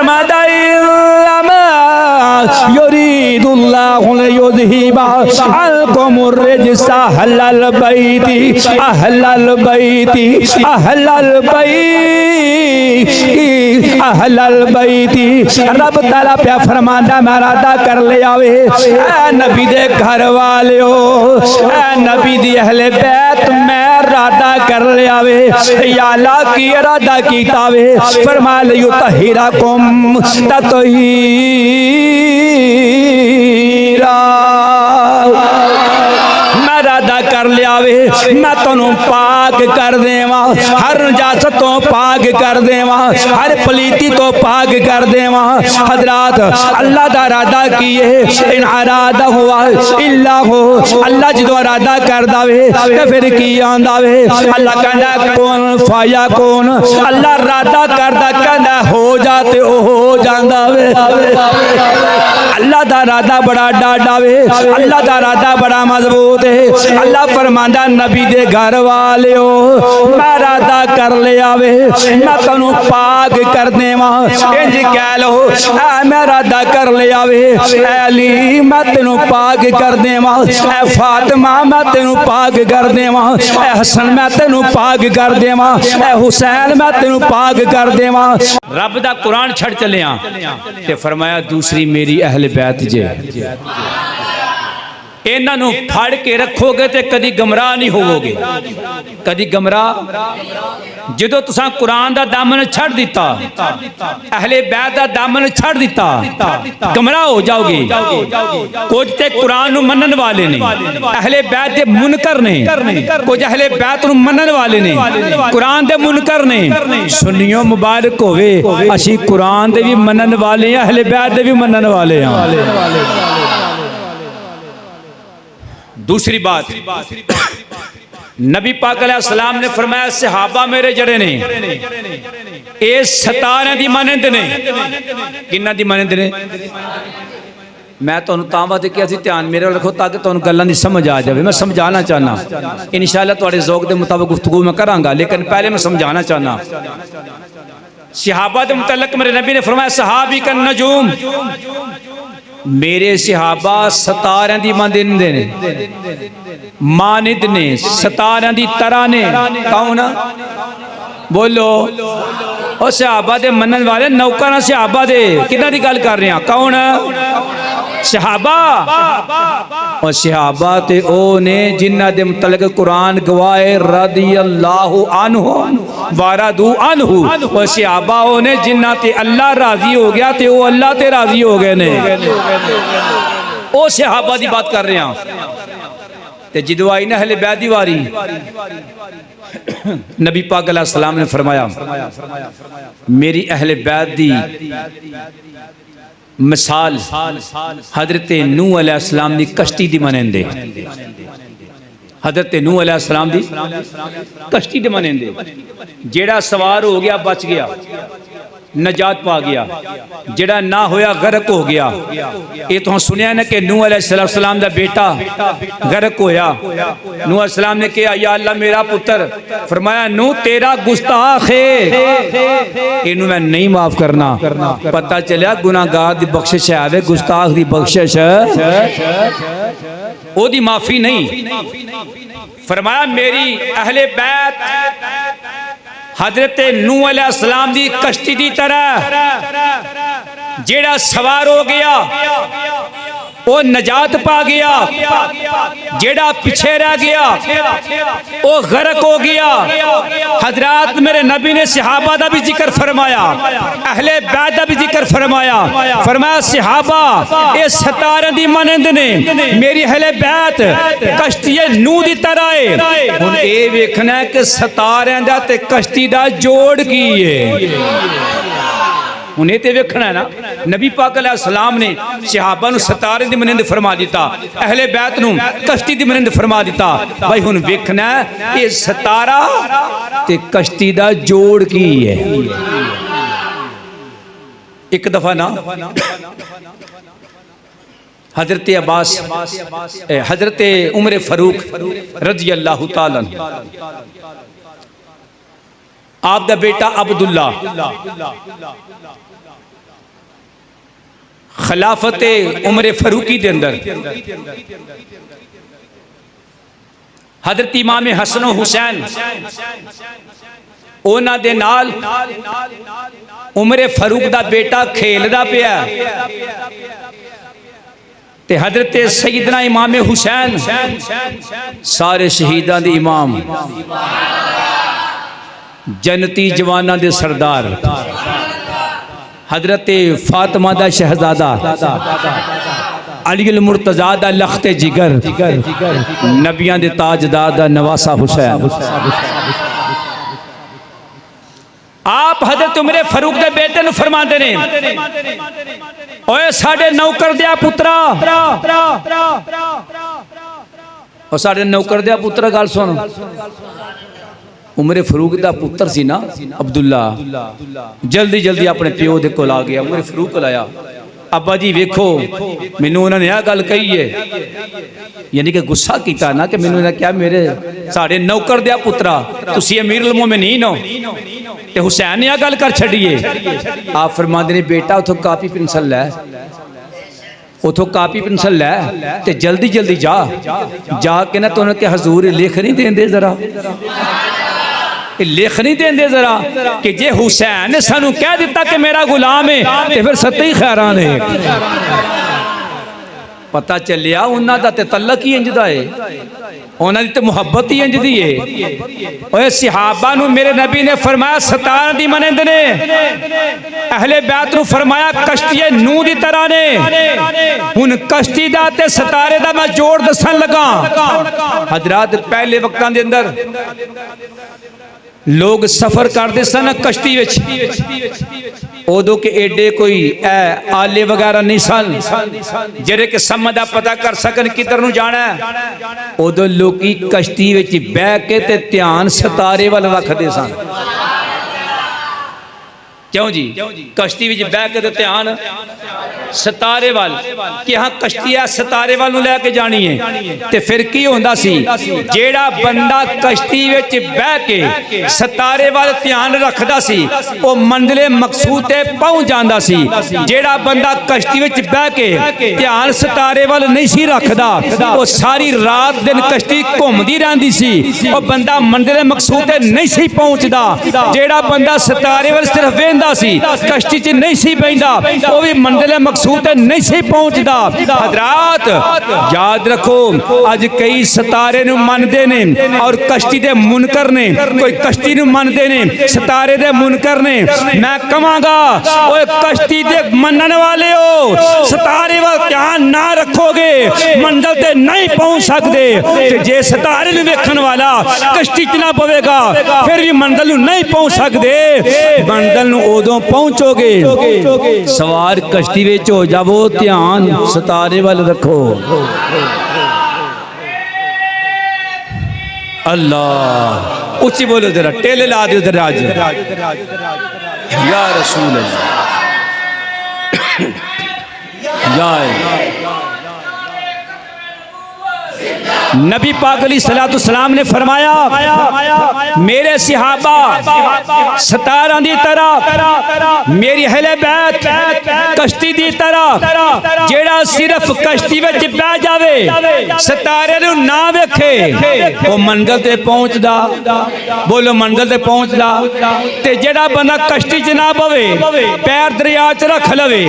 फरमाता युरीदुल्लाहु लियुज़हिबा अन्कुमुर रिज्सा अहलल बैति अहलल बैति अहलल बैति अहलल बैति। रब ताला प्या फरमांदा मैं इरादा कर ले आवे ऐ नबी दे घर वालियो ऐ नबी दी अहले बैत मैं इरादा कर ले आवे या अल्लाह की इरादा कीता वे फरमा लियुतहिरकुम ततहीरा। मैं इरादा कर लिया वे मैं तैनू पाक कर देवा हर नजासत तो पाक कर देवा हर पलीती तो पाक कर देवा। हजरात अल्लाह दा इरादा किए इन इरादा हुआ इल्ला हो अल्लाह जो इरादा कर दावे ते फिर की आंदा वे अल्लाह कहंदा कौन फाया कौन अल्लाह इरादा करदा कहंदा हो जाते हो जांदा वे। अल्लाह दा इरादा बड़ा डाडा वे अल्लाह दा इरादा बड़ा मजबूत है। अल्लाह फरमांदा नबी दे घर वालियो मैं इरादा कर लिया वे मैं तैनू पाक कर देवा इंज कह लो ऐ मैं इरादा कर लिया वे ऐ अली मैं तैनू पाक कर देवा ऐ फातिमा मैं तैनू पाक कर देवा ऐ हसन मैं तैनू पाक कर देवा ऐ हुसैन मैं तैनू पाक कर देवा। रब दा कुरान छड़ चलिया ते फरमाया दूसरी मेरी अहले बैत जे इन्हां नूं फड़ के रखोगे तो कदी गमराह नहीं होवोगे कदी गमराह। जो तुसां कुरान दा दामन छड़ दिता अहले बैत दा दामन छड़ दिता गमराह हो जाओगे। कुछ ते कुरान नूं मनन वाले ने अहले बैत दे मुनकर ने कुछ अहले बैत नूं मनन वाले ने कुरान दे मुनकर ने। सुनियो मुबारक होवे असी कुरान दे भी मनन वाले हैं अहले बैत दे भी मनन वाले हैं। दूसरी बात नबी पाक अलैहिस्सलाम ने फरमाया सहाबा मेरे जड़े ने ये 17 दी मानंद ने किन्ना दी मानंद ने। मैं तुहानू तां वास्ते किहा सी ध्यान मेरे रखो ताकि तुहानू गल्लां दी समझ आ जाए। मैं समझाना चाहना इंशाअल्लाह तुहाडे ज़ौक दे मुताबिक गुफ्तगू मैं करांगा लेकिन पहले मैं समझाना चाहना। सहाबा दे मुतल्लिक मेरे नबी ने फरमाया सहाबी का नजूम मेरे सहाबा 17 दी मानंद ने मानिद ने 17 दी तरह ने। कौन बोलो और सहाबा दे मनन वाले नौकर सहाबा दे किन्हां दी गल कर रहे हैं कौन सहाबा। और सहाबा ते ओ ने जिन्हां दे मुतल्लिक कुरान गवाए रदियल्लाहु अन्हु वारदू अन्हु। और सहाबा ओ ने जिन्हां ते अल्लाह राजी हो गया ते ओ अल्लाह ते राजी हो गए ने ओ सहाबा दी बात कर रहे हैं। ते जिदों आई ना अहले बैत दी वारी नबी पाक अलैहिस्सलाम ने फरमाया मेरी अहले बैत दी मिसाल हजरत नूह अलैहिस्सलाम दी कश्ती दी मानंदे हजरत नूह अलैहिस्सलाम दी कश्ती दी मानंदे जेड़ा सवार हो गया बच गया नजात पा गया जेड़ा ना होया गर्क हो गया। ये तो सुनिया ना कि नूह अलैहिस्सलाम दा बेटा गर्क होया। नूह अलैहिस्सलाम ने कहा या अल्लाह मेरा पुत्र फरमाया नूह तेरा गुस्ताख है इनू मैं नहीं माफ करना। पता चलिया गुनाहगार दी बख्शिश है गुस्ताख दी बख्शिश ओदी माफी नहीं। फरमाया मेरी अहले बैत हजरत नूह अलैहिस्सलाम दी कश्ती दी तरह जेड़ा सवार हो गया वो नजात पा गया जेड़ा पीछे रह गया वो गर्क हो गया। हजरात मेरे नबी ने सहाबा दा भी जिक्र फरमाया अहले बैत दा भी जिक्र फरमाया। फरमाया सहाबा ये 17 दी मानंद ने मेरी अहले बैत कश्ती नूह दी तरह है। हुण ये वेखना है कि 17 दा ते कश्ती दा जोड़ की है। उन्हें तो वेखना है ना नबी पाक अलैहिस्सलाम ने सहाबा नूं 17 दी मानंद फरमा दिता अहले बैत नूं कश्ती दी मानंद फरमा दिता। भाई हुण वेखना ये 17 ते कश्ती दा जोड़ की है। एक दफा ना हजरत अब्बास हजरत उमर फारूक रजी अल्लाह तआला आप दा बेटा अब्दुल्ला खिलाफत उमर फरूकी के अंदर हजरत इमाम हसन हुसैन उन्हां दे नाल उमर फरूक दा बेटा खेलदा पिया ते हजरत सैयदना इमाम हुसैन सारे शहीदां दे इमाम जन्नती जवानां दे सरदार हजरत फातिमा दा शहजादा अली मुर्तजा दा लखते जिगर नबियां दे ताजदार दा नवासा हुसैन आप हजरत उमर फरूक दे बेटे नु फरमाते ने ओए साडे नौकर दिया पुत्रा और साडे नौकर दिया पुत्रा गल सुन उमर फरूक दा पुत्र सी ना अब्दुल्ला जल्दी जल्दी अपने प्यो दे कोल आ गया उमर फरूक कोल आया अब्बा जी वेखो मैनू उन्होंने यह गल कही है यानी कि गुस्सा किया ना कि मैनू क्या मेरे साढ़े नौकर दिया पुत्रा तुसी अमीरुल मोमिनीन हो ते हुसैन ने यह गल कर छड़िए आप फरमाते ने बेटा उथों कापी पेंसिल लै उथों कापी पेंसिल लै ते जल्दी जल्दी जा के ना तुहानू कि हजूर लिख नहीं देंदे जरा लिख नहीं देंदे जरा कि जे हुसैन ने सानू कह दिता कि मेरा गुलाम है ते फिर सत्ते ही खैरान है पता चलिया उन्हां दा ते तल्लक ही इंज दा है उन्हां दी ते मुहब्बत ही इंज दी है ओए सहाबा नू मेरे नबी ने फरमाया 17 दी मनंद ने अहले बैत नू फरमाया कश्ती नूह दी तरह ने हुन कश्ती दा ते सितारे दा मैं जोड़ दसन लगा हजरात पहले वक्तां दे अंदर लोग सफर करते सन कश्ती विच उदों के एडे कोई आले वगैरह नहीं सन जेरे के समय दा पता कर सकन किधर नू जाना उदों लोग कश्ती विच बह के ते ध्यान सितारे वाल रखते सन क्यों जी कश्ती विच बह के ते ध्यान सितारे वाल कि हाँ कश्ती है सितारे वाल लैके जानी है ते फिर की होंदा सी जेड़ा बंदा कश्ती विच बह के सितारे वाल ध्यान रखदा सी वो मंजिले मकसूद ते पहुंच जांदा सी जेड़ा बंदा कश्ती विच बह के ध्यान सितारे वाल नहीं सी रखदा वो सारी रात दिन कश्ती घूमदी रहंदी सी वो बंदा मंजिले मकसूद ते नहीं सी पहुंचदा जेड़ा बंदा सितारे वाल सिर्फ वेंदा सी कश्ती च नहीं सी बैठा वो भी मंजिले मकसूद नहीं सी पहुंचता हजरात याद रखो अज कई सितारे नू मनदे ने और कश्ती दे मुनकर ने कोई कश्ती नू मनदे ने सितारे दे मुनकर ने मैं कहांगा ओए कश्ती दे मनन वाले हो सितारे वाल ध्यान ना रखोगे मंजिल ते नहीं पहुंच सकते ते जे सितारे नू वेखण वाला कश्ती च ना पवेगा फिर भी मंजिल नू नहीं पहुंच सकते मंजिल नू उदों पहुंचोगे सवार कश्ती विच हो जावो ध्यान सितारे वाल रखो अल्लाह उच्ची बोलो जरा टेले ला दियो जरा आज या रसूल अल्लाह नबी पाक अलैहि सलाम ने फरमाया मेरे सहाबा सितारां दी तरह मेरी अहले बैत कश्ती दी तरह जेड़ा सिर्फ कश्ती विच बह जावे सितारे नू ना वेखे वो मंजिल ते पहुंचदा बोलो मंजिल ते पहुंचदा ते जेड़ा बंदा कश्ती च ना पवे पैर दरिया च रख लवे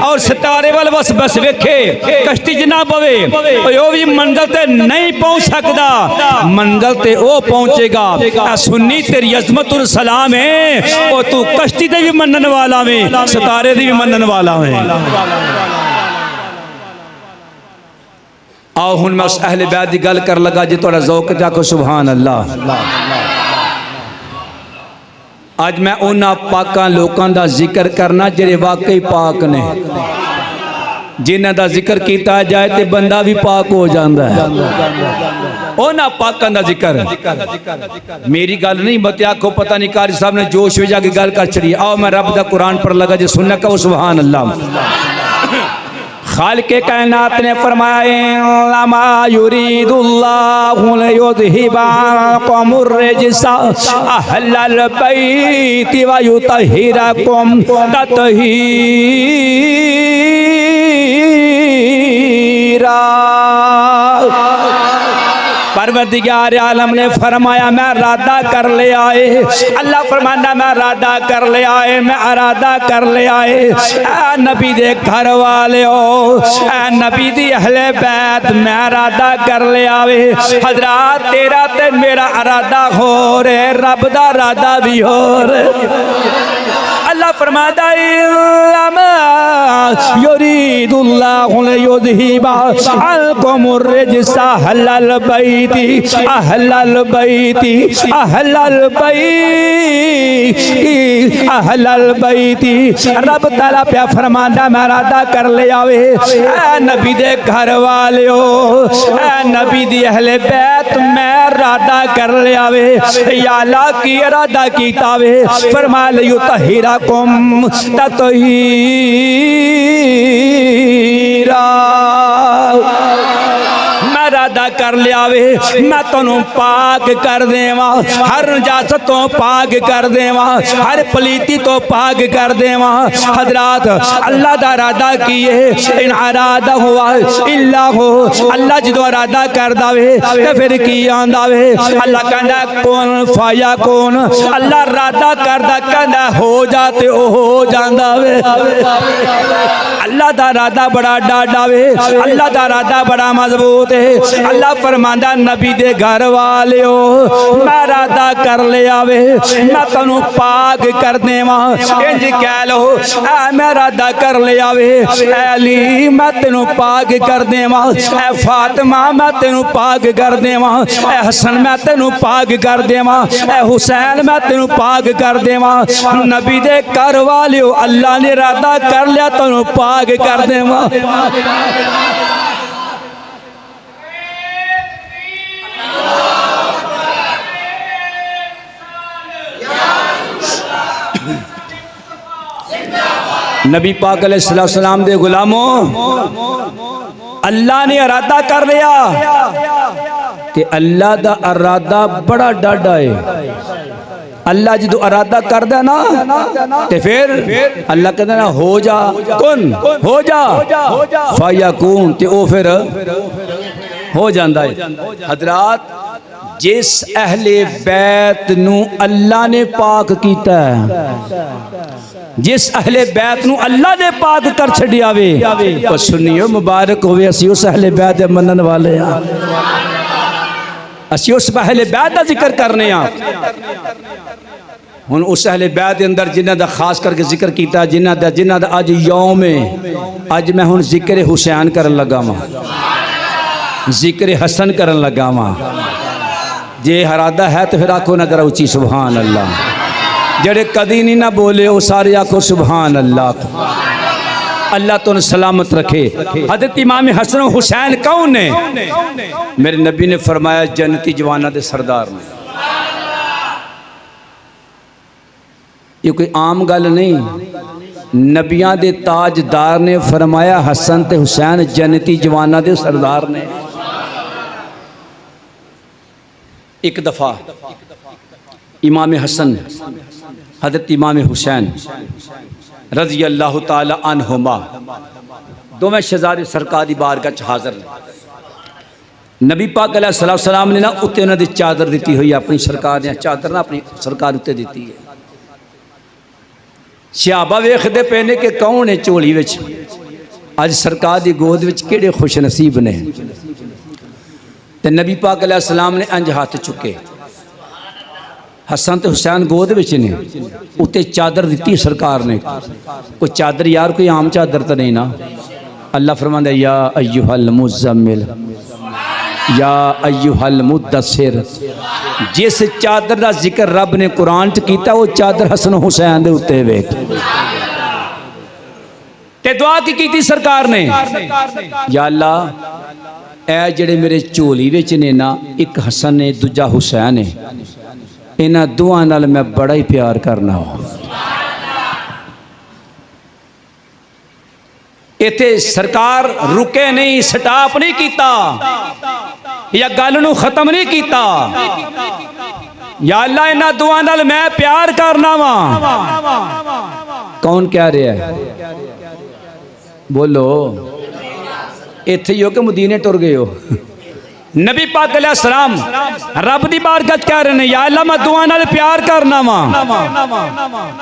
और सितारे वाल बस बस वेखे कश्ती च ना पवे वो भी मंजिल ते नहीं पहुंच सकता मंजिल ते वो पहुंचेगा सुन्नी तेरी अजमतुल सलाम है और तू कश्ती दे भी मनन वाला में सितारे दे भी मनन वाला है आओ हुन मैं उस अहले बैत दी गल कर लगा जे तोड़ा ज़ौक जाको सुभान अल्लाह आज मैं उन्हां पाकां लोकां दा जिक्र करना जेड़े वाकई पाक ने जिन्हां दा जिक्र किया जाए तो बंदा भी पाक हो जाता है उन्हां पाकां दा जिक्र मेरी गल नहीं मत आखो पता नहीं कारी साहब ने जोश में जाके गल कर छड़ी आओ मैं रब दा कुरान पर लगा जो सुनना कहो सुभान अल्लाह खालिक़े कायनात ने फरमाया मा युरीदुल्लाहु लियुज़हिबकुमुर रिजसा अहलल बैति व युतहिरकुम तत्हीरा परवरदिगार आलम ने फरमाया मैं इरादा कर ले आए। अल्लाह फरमाना मैं इरादा कर ले आए, मैं इरादा कर ले आए। ऐ नबी दे घर वाले हो, ऐ नबी दी अहले बैत, मैं इरादा कर ले आवे। हजरात तेरा ते मेरा इरादा हो रे, रब दा इरादा भी हो रे। अल्लाह फरमाता युरीदुल्लाहु लियुज़हिबा अन्कुमुर रिज्सा अहलल बैति अहलल बैति अहलल बैति अहलल बैति। रब ताला प्या फरमाता मैं इरादा कर ले आवे। ऐ नबी दे घर वाले हो, ऐ नबी दी अहले बैत, मैं इरादा कर ले आवे। या अल्लाह की इरादा कीता वे, फरमा लियुतहिरा कुम ततहीरा। मैं इरादा कर लिया वे, मैं तैनू पाक कर देवा, हर नजासत तो पाक कर देवा, हर पलीती तो पाक कर देवा। हजरात अल्लाह दा इरादा किए, इन इरादा हुआ इल्ला हो। अल्लाह जो इरादा कर दावे तो फिर की आंदा वे। अल्लाह कहता कौन फाया कौन, अल्लाह इरादा करदा कहता हो जाते हो जांदा वे। अल्लाह दा इरादा बड़ा डाडा वे, अल्लाह दा इरादा बड़ा मजबूत है। अल्लाह फरमांदा नबी दे घर वाले हो, मैं इरादा कर ले आवे, मैं तैनू पाक कर देवा। इंज कह लो ऐ मैं इरादा कर ले आवे। ऐ अली मैं तैनू पाक कर देवा, ऐ फातिमा मैं तैनू पाक कर देवा, ऐ हसन मैं तैनू पाक कर देवा, ऐ हुसैन मैं तैनू पाक कर देवा। नबी दे घर वाले हो, अल्लाह ने इरादा कर लिया तैनू पाक कर देवा। नबी पाक अलैहिस्सलाम दे गुलामों, अल्लाह ने इरादा कर लिया कि अल्लाह दा इरादा बड़ा डाडा है। अल्लाह जो इरादा करदा ना ते फिर अल्लाह कहता ना हो जा, कुन हो जा फायकून, ते ओ फिर हो जाता है। हजरात जिस अहले बैत नू अल्लाह ने पाक कीता है, जिस अहले बैत नू अल्लाह ने पाक कर छड़िया वे, तो सुनियो मुबारक होवे असी उस अहले बैत दे मनन वाले हां। असी उस अहले बैत दा जिक्र करने हां। हुण उस अहले बैत दे अंदर जिन्हां दा खास करके जिक्र कीता, जिन्हां दा अज यौम है, अज मैं हुण जिक्र हुसैन करन लगा वां, जिक्र हसन करन लगा वां। जे इरादा है तो फिर आखो ना जरा उच्ची सुभान अल्लाह। जेड़े कदी नहीं ना बोले वो सारे आखो सुभान अल्लाह। अल्लाह तो सलामत रखे। हज़रत इमाम हसन हुसैन कौन है? मेरे नबी ने फरमाया जन्नती जवाना दे सरदार ने। ये कोई आम गल नहीं, नबियां दे ताजदार ने फरमाया हसन ते हुसैन जन्नती जवाना दे सरदार ने। एक दफ़ा इमाम हसन हज़रत इमाम हुसैन रज़ी अल्लाह ताला अन्हुमा दोवें शहजादे सरकार दी बारगाह च हाज़र ने। नबी पाक अलैहिस्सलाम ने ना उत्ते उन्हां दी चादर दी हुई, अपनी सरकार ने चादर ना अपनी सरकार उत्ते दी है। सहाबा वेखदे पे ने कि कौन है झोली विच, अज सरकार दी गोद विच किहड़े खुश नसीब ने। ते नबी पाक अलैहिस्सलाम ने अंज हाथ चुके, हसन ते हुसैन गोद विच ने, उत्ते चादर दी सरकार ने। कोई चादर यार कोई आम चादर तो नहीं ना। अल्लाह फरमांदा या अय्युहल मुज़म्मिल या अय्युहल मुद्दस्सिर। जिस चादर का जिक्र रब ने कुरान च कीता वो चादर हसन हुसैन दे उत्ते वेख। ते दुआ की सरकार ने, या अल्लाह ऐ जेड़े मेरे झोली विच ने ना, एक हसन है दूजा हुसैन है, इन्हां दुआं नाल मैं बड़ा ही प्यार करना। इत्थे सरकार रुके नहीं, स्टाप नहीं कीता या गल नूं खत्म नहीं कीता। या अल्लाह इन्हां दुआं नाल मैं प्यार करना वा। कौन कह रहा है? बोलो। इत्थे ही हो कि मदीने टुर गए हो? नबी पाक अलैहिस्सलाम रब दी बारगाह कह रहे हैं, या अल्लाह मैं दुआ नाल प्यार करना वा।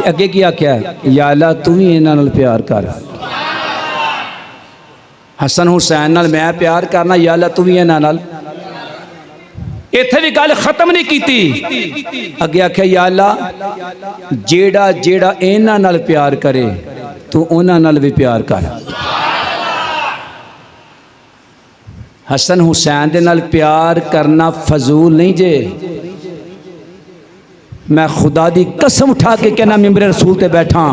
अगे की आख्या, या अल्लाह तू भी इन्हां नाल प्यार कर। हसन हुसैन नाल मैं प्यार करना, या अल्लाह तू भी इन्हां नाल। इत्थे भी गल खत्म नहीं की। अगे आख्या, या अल्लाह जेड़ा जेड़ा इन्हां नाल प्यार करे तू उन्हां नाल भी प्यार कर। हसन हुसैन दे नाल प्यार करना फजूल नहीं जे। मैं खुदा दी कसम उठा के कहना, मिंबर रसूल ते बैठा,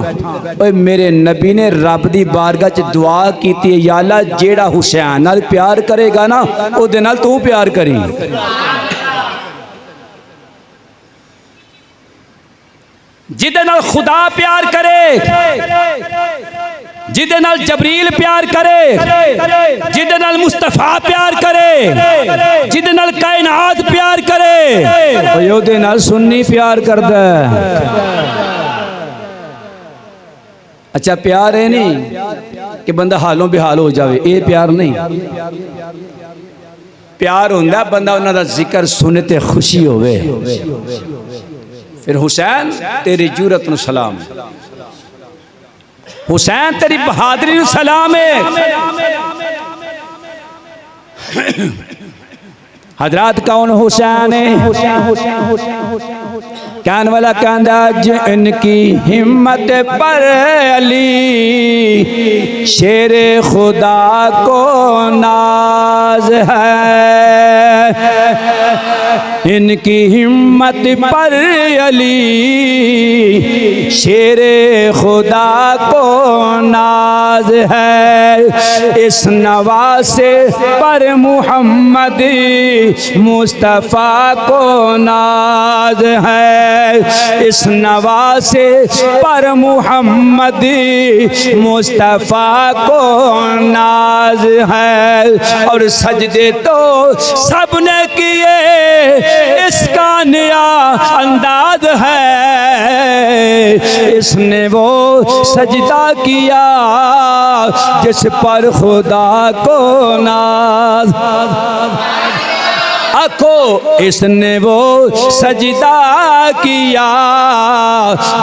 ओए मेरे नबी ने रब दी बारगाह च दुआ की, या अल्लाह जेड़ा हुसैन नाल प्यार करेगा ना ओदे नाल तू प्यार करी। जिदे नाल खुदा प्यार करे, जिदे नाल जबरील प्यार करे, जिदे नाल मुस्तफा प्यार करे, जिदे नाल कायनात प्यार करे, ओदे नाल सुन्नी प्यार करदा। अच्छा प्यार है नहीं कि बंदा हालों बेहाल हो जावे, ये प्यार नहीं। प्यार हुंदा बंदा उन्हां दा जिक्र सुने ते खुशी होवे। फिर हुसैन तेरी जुरत नु सलाम, हुसैन तेरी बहादुरी नु सलाम है। हजरात कौन हुसैन है? कहने वाला कहता, जिनकी हिम्मत पर अली शेरे खुदा को नाज है, इनकी हिम्मत पर अली शेरे खुदा को नाज है। इस नवासे पर मुहम्मद मुस्तफ़ा को नाज है, इस नवासे पर मुहम्मद मुस्तफ़ा को नाज है। और सजदे तो सबने किए, इसका नया अंदाज है, इसने वो सजदा किया जिस पर खुदा को नाज। आखो इसने वो सजदा किया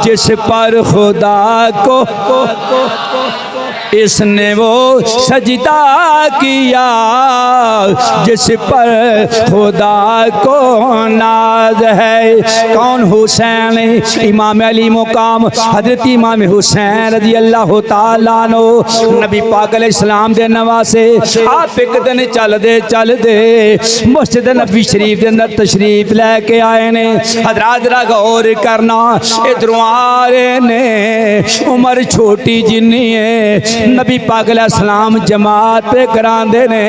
जिस पर खुदा को, इसने वो सजदा किया जिस पर खुदा को नाज है। कौन हुसैन? इमाम अली मुकाम हजरत इमाम हुसैन रजी अल्लाह तआला अन्हु नबी पाक अलैहिस्सलाम दे नवासे। आप एक दिन चलदे मस्जिद नबी शरीफ के अंदर तशरीफ लैके आए ने। हजरात जरा गौर करना, इधरों आ रहे ने, उम्र छोटी जिन्नी है, नबी पाक अलैहिस्सलाम जमात पे करांदे ने।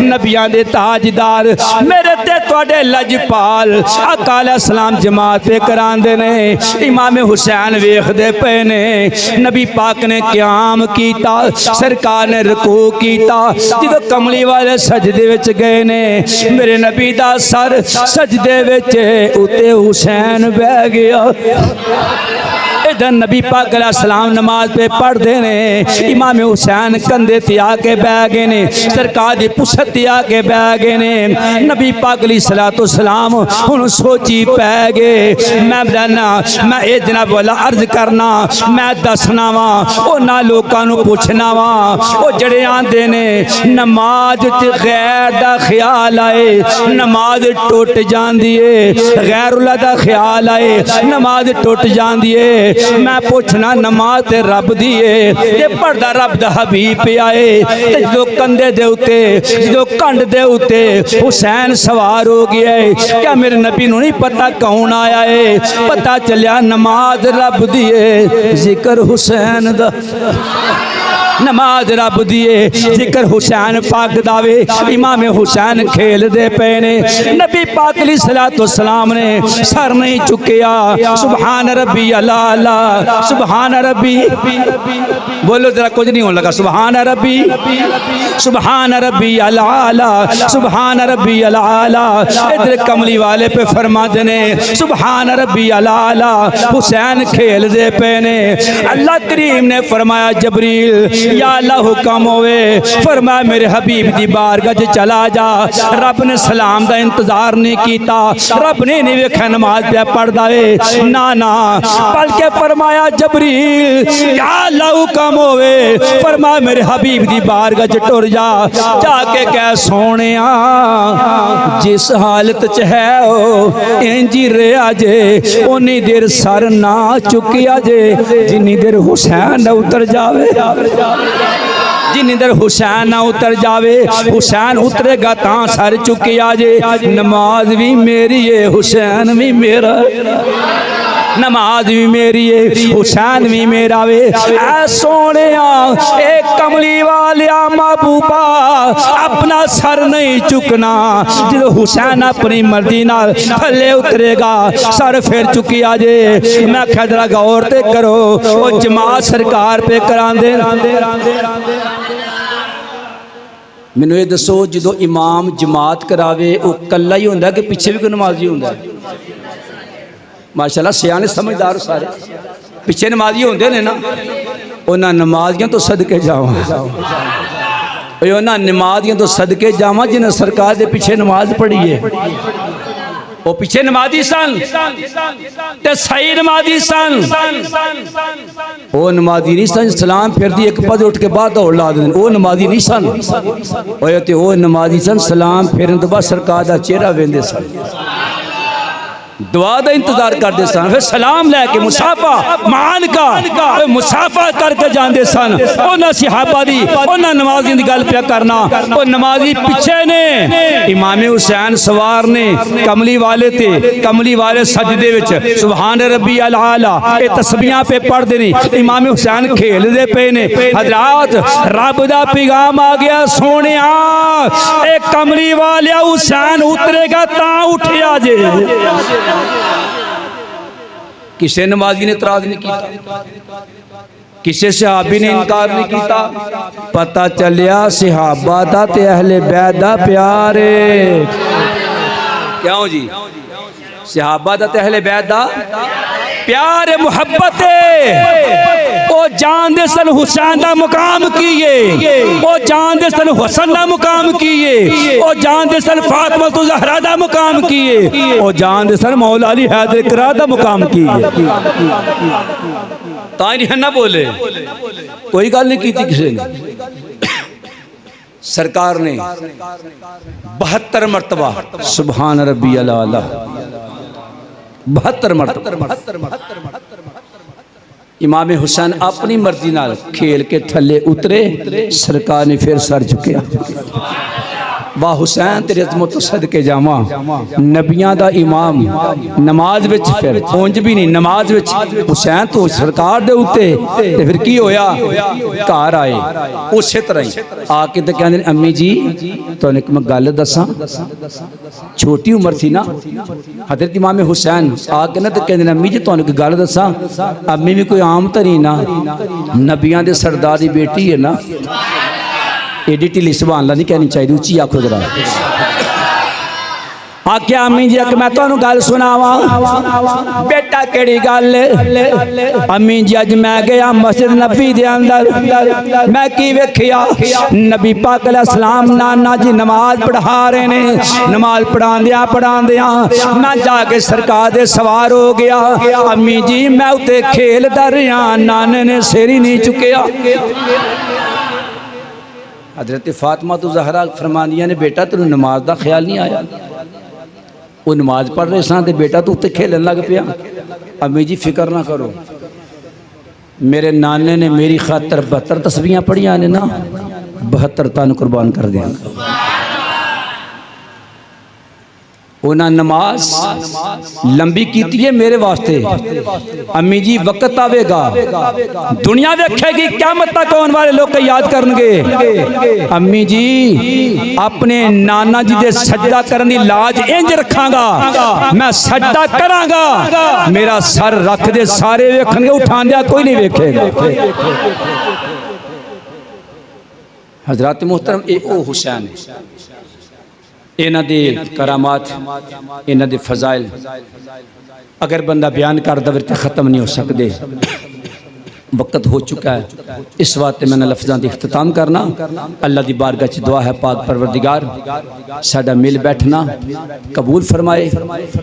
नबियां दे ताजदार मेरे ते तुहाडे लजपाल आका अलैहिस्सलाम जमात पे करांदे ने। इमाम हुसैन वेखदे पे ने, नबी पाक ने क़याम कीता, सरकार ने रुकू कीता। जदों कमली वाले सजदे विच गए ने, मेरे नबी दा सर सजदे विच उते हुसैन बह गया। इधर नबी पाक अलैहिस्सलाम नमाज पे पढ़ते ने, इमाम हुसैन कंधे ते आके बह गए ने, सरकार दी पुछत ते आके बह गए ने। नबी पाक अलैहिस्सलाम हुण सोची पै गए। मैं बताना, मैं ये जनाब वाला अर्ज करना, मैं दसना वा, उन्हां लोकां नूं पुछना वा, वो जड़े आंदे ने नमाज च गैर दा ख्याल आए नमाज टुट जांदी है, गैरुल्लाह दा ख्याल आए नमाज टुट जांदी है। मैं पूछना, नमाज ते रब दी है, ते पढ़दा रब दा हबीब पे आए, ते जो कंधे दे उते, जो कंध दे उते हुसैन सवार हो गया है, क्या मेरे नबी नूं नहीं पता कौन आया है? पता चलिया नमाज रब दी है, जिक्र हुसैन दा। नमाज रब दिए, जिक्र हुसैन पाक दावे। इमाम हुसैन खेल दे पे ने, नबी पाक अलैहिस्सलाम ने सर नहीं चुकिया। सुभान रब्बी अला, सुभान रब्बी, बोलो जरा, कुछ नहीं होने लगा। सुभान रब्बी, सुभान रब्बी अला, सुभान रब्बी अला। इधर कमली वाले पे फरमाते ने सुभान रब्बी अला। हुसैन खेल दे पे ने। अल्लाह करीम ने फरमाया, जबरील या अल्लाह हुक्म होवे फरमाया मेरे हबीब दी बारगाह च चला जा। रब ने सलाम दा इंतजार नहीं कीता, रब ने नहीं वेखा नमाज पे पढ़दा है ना ना, बल्कि फरमाया जबरील या अल्लाह हुक्म होवे फरमाया मेरे हबीब दी बारगाह च टुर जा, जाके कह सोनिया जिस हालत च है ओ इंजी रहा जे, उन्नी देर सर ना चुकिया जे जिन्नी देर हुसैन न उतर जावे, जिन्नी देर हुसैन ना उतर जावे। हुसैन उतरेगा ता सर चुकिया जे। नमाज भी मेरी है हुसैन भी मेरा, नमाज भी मेरी है हुसैन भी मेरा वे। ऐ सोने एक कमली वालिया महबूबा अपना सर नहीं चुकना, जो हुसैन अपनी मर्जी नाल थले उतरेगा सर फिर चुकी आ जे। मैं आख्या जरा गौर ते करो वो जमात सरकार पे करांदे। मैनू ये दसो जो इमाम जमात करावे वो कल्ला ही होंदा कि पिछे भी कोई नमाजी होंदा? माशाल्लाह सियाने समझदार सारे पिछे नमाजी होंदे ने ना, उन्हां नमाजियां तो सदके जावां, उन्हां नमाजियां तो सदके जावां जिन्हें सरकार के पिछे नमाज पढ़ी है। वो पिछे नमाजी सन ते सही नमाजी सन, वो नमाजी नहीं सन सलाम फिर दी एक पद उठ के बाद दौड़ ला दें, वो नमाजी नहीं सन। वो नमाजी सन सलाम फिर तो बाद सरकार का चेहरा वेंदे सन, दुआ का इंतजार करते सन, फिर सलाम लैके मुसाफा मान का मुसाफा करके जाते सन। उन्होंने सिहाबा दी उन्होंने नमाजी की गल पे करना, वो नमाजी पिछे ने इमाम हुसैन सवार ने कमली वाले ते कमली वाले सजदे विच सुभान रब्बी अल आला ये तस्बीहां पे पढ़ते नहीं, इमाम हुसैन खेलते पे ने। हजरात रब दा पैगाम आ गया सोने एक कमली वाले हुसैन उतरेगा ता उठिया जे। किसी नमाजी ने इतराज नहीं किया, किसी सहाबी ने इनकार नहीं किया। पता चलिया सहाबा दा ते अहले बैत दा प्यार है। क्यों जी? सहाबा दा ते अहले बैत दा प्यार मुहब्बत है। वो जानते सन हुसैन का मुकाम किए, वो जानते सन हसन का मुकाम किए, वो जानते सन फातिमा तो ज़हरा का मुकाम किए, वो जानते सन मौला अली हैदर किरार का मुकाम किए। ताई ना बोले कोई गल नहीं की किसी ने। सरकार ने 72 मरतबा सुभान रब्बी अल आला 72 मरतबा इमाम हुसैन अपनी मर्जी नाल खेल के थले उतरे, सरकार ने फिर सर चुकिया। वाह हुसैन तेरे अजमत तो सदके जावा, नबियां दा इमाम नमाज विच फिर उंज भी नहीं नमाज विच हुसैन तो सरकार दे उत्ते ते फिर की होया घर आए उसे तरह ही आके ते कहंदे अम्मी जी तुहानू एक मैं गल दसां, छोटी उम्र थी ना हजरत इमाम हुसैन आके ना ते कहंदे अम्मी जी तुहानू एक गल दसां। अम्मी भी कोई आम तरी ना नबियां दे सरदार दी बेटी है ना, एडी ढिली सुभान अल्लाह नहीं कहनी चाहिए, उच्ची आखो जरा। आख्या अम्मी जी मैं तुहानू गल सुनावा। बेटा केड़ी गल? अम्मी जी अज मैं गया मस्जिद नबी दे अंदर, मैं की वेखिया नबी पाक अलैहिस्सलाम नाना जी नमाज पढ़ा रहे ने, नमाज पढ़ांदिया मैं जाके सरकार दे सवार हो गया। अम्मी जी मैं उत्ते खेलदा रहा, नाने ने सिर ही नहीं चुकिया। हजरत फातिमा तो ज़हरा फरमानिया ने बेटा तेन नमाज का ख्याल नहीं आया? वो नमाज पढ़ रहे सन ते बेटा तू उत्ते खेलन लग पिया। अम्मी जी फिक्र ना करो, मेरे नाने ने मेरी खातर 72 तस्बीहां पढ़िया ने ना, 72 तन कुर्बान कर देंगे। उन्हें नमाज लंबी की है मेरे वास्ते। अम्मी जी वक्त आवेगा दुनिया देखेगी क़यामत तक आने वाले लोग याद करनगे। अम्मी जी अपने नाना जी दे सजदा करने की लाज इंज रखांगा, मैं सजदा करांगा मेरा सर रख दे सारे वेखणगे, उठांदे कोई नहीं वेखेगा। हजरत मोहतरम ए ओ हुसैन इन्हां दे करामात इन्हां दे फजाइल अगर बंदा बयान कर दे तो ख़त्म नहीं हो सकते। वक्त हो चुका है, इस वास्ते मैंने लफ्ज़ां दी इख्तिताम करना। अल्लाह दी बारगाह च दुआ है पाक परवरदिगार साडा मिल बैठना कबूल फरमाए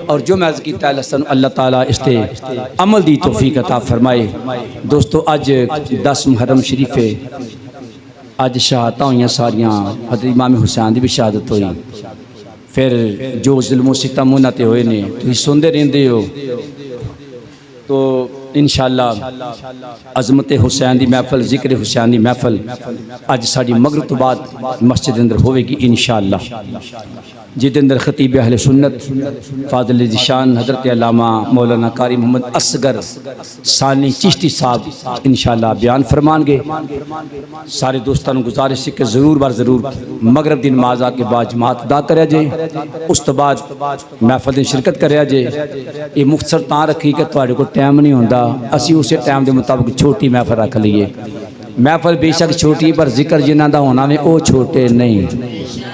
और जो मैं अर्ज़ कीता अल्लाह ताला इस ते अमल दी तौफीक अता फरमाए। दोस्तों अज 10 मुहर्रम शरीफ है, अज शहादत हुई सारियां। हज़रत इमाम हुसैन की भी शहादत हुई, फिर जो जुल्म सितम उन्हां ते होए ने तुसीं सुनते रहंदे हो। तो इंशाअल्लाह अज़मत हुसैन की महफल जिक्र हुसैन की महफल अज साड़ी मगरिब तो बाद मस्जिद अंदर होगी इंशाअल्लाह, जिदे अंदर खतीब अहले सुन्नत फाज़िल ज़िशान हज़रत अल्लामा मौलाना कारी मोहम्मद असगर सानी चिश्ती साहब इंशाअल्लाह बयान फरमाएंगे। सारे दोस्तों गुजारिश है कि ज़रूर बार ज़रूर मगरिब की नमाज आके बाद जमात अदा करा जाए, उस तो बाद महफल की शिरकत करा जाए। ये मुख्तसर तां रखी कि तुहाडे कोल टाइम नहीं होंदा, असी उस टाइम के मुताबिक छोटी महफल रख लीए। महफल बेशक छोटी पर जिक्र जिन्हां दा होना वे वो छोटे नहीं,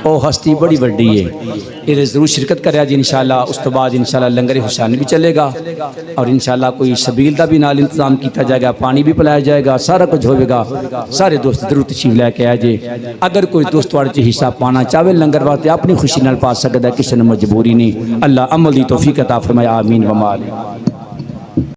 वो हस्ती बड़ी वड्डी है। ये ज़रूर शिरकत करा जी इंशाअल्लाह। उस तो बाद इंशाअल्लाह लंगर हुसैन भी चलेगा और इंशाअल्लाह कोई सबील का भी नाल इंतजाम किया जाएगा, पानी भी पिलाया जाएगा, सारा कुछ होगा। सारे दोस्त जरूर तशरीफ लैके आ जाए। अगर कोई दोस्त तुहाडे च हिस्सा पाना चाहे लंगर वास्ते अपनी खुशी नाल पा सकदा, किसी ने मजबूरी नहीं। अल्लाह अमल दी तौफीक अता फरमाए, आमीन व आमीन।